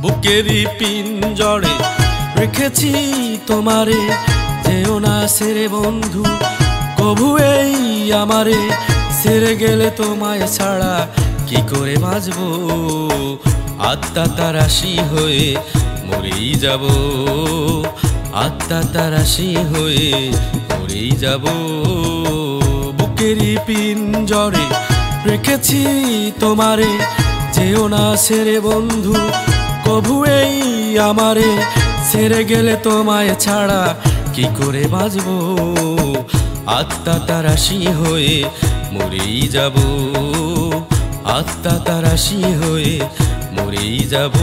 বুকেরই পিঞ্জরে রেখেছি তোমারে, যেও না সেরে বন্ধু কভু এই আমারে। সেরে গেলে তোমায় ছাড়া কি করে বাঁচবো, আত্মা তারাশি হয়ে মরেই যাব, আত্মা তারাশি হয়ে মরেই যাব। বুকেরই পিঞ্জরে রেখেছি তোমারে, যেও না সেরে বন্ধু কভু এই আমারে। সেরে গেলে তোমায় ছাড়া কি করে বাঁচবো, আত্মা তারাশি হয়ে মরেই যাব, আত্মা তারাশি হয়ে মরেই যাব।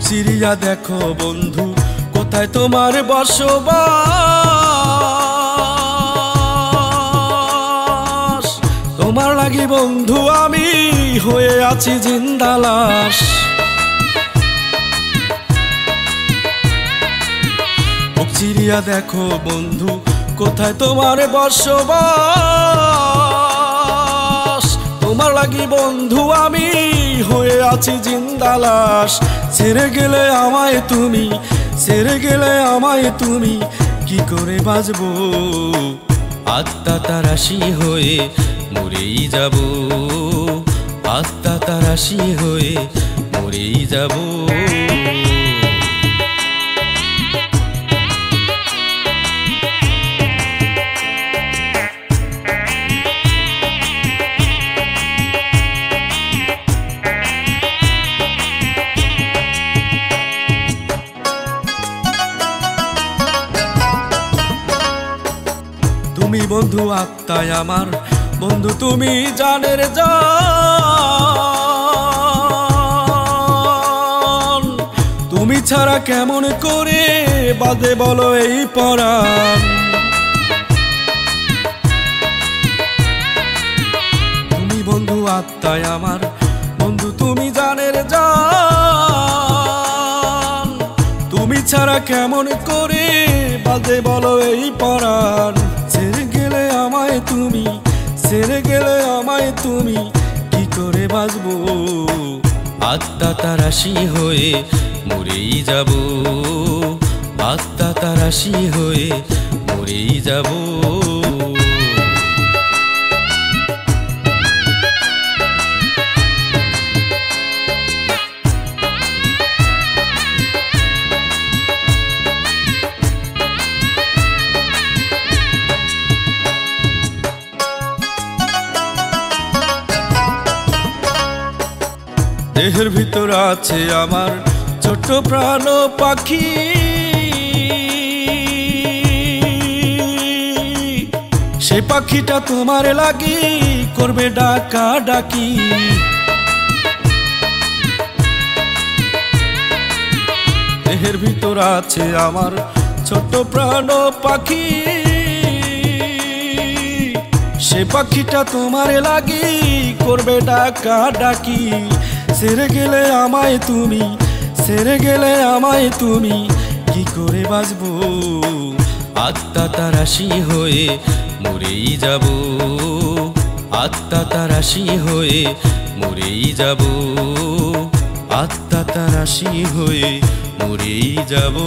চিড়িয়া দেখো বন্ধু কোথায় তোমার বসবাস, তোমার লাগি বন্ধু আমি হয়ে আছি জিন্দা লাশ। চিড়িয়া দেখো বন্ধু কোথায় তোমার বসবাস, তোমার লাগি বন্ধু আমি হয়ে আছি জিন্দা লাশ। ছেড়ে গেলে আমায় তুমি, ছেড়ে গেলে আমায় তুমি কি করে বাঁচবো, আত্মা তারাশি হয়ে মরেই যাব, আত্মা তারাশি হয়ে মরেই যাব। তুমি বন্ধু আত্মায় আমার, বন্ধু তুমি জানের জান, তুমি ছাড়া কেমন করে বাঁধে বলো এই পরাণ। তুমি বন্ধু আত্মায় আমার, বন্ধু তুমি জানের জান, তুমি ছাড়া কেমন করে বাঁধে বলো এই পরাণ। ছেড়ে গেলে আমায় তুমি, ছেড়ে গেলে আমায় তুমি কি করে বাঁচবো, আত্মা তারাশি হয়ে মরেই যাব, আত্মা তারাশি হয়ে মরেই যাব। দেহের ভিতর আছে আমার ছোট্ট প্রাণ পাখি, সে পাখিটা তোমার লাগি করবে ডাকা ডাকি। দেহের ভিতর আছে আমার ছোট্ট প্রাণ পাখি, সে পাখিটা তোমার লাগি করবে ডাকা ডাকি। ছেড়ে গেলে আমায় তুমি, ছেড়ে গেলে আমায় তুমি কি করে বাঁচবো, আত্মা তারাশি হয়ে মরেই যাব, আত্মা তারাশি হয়ে মরেই যাব, আত্মা তারাশি হয়ে মরেই যাব।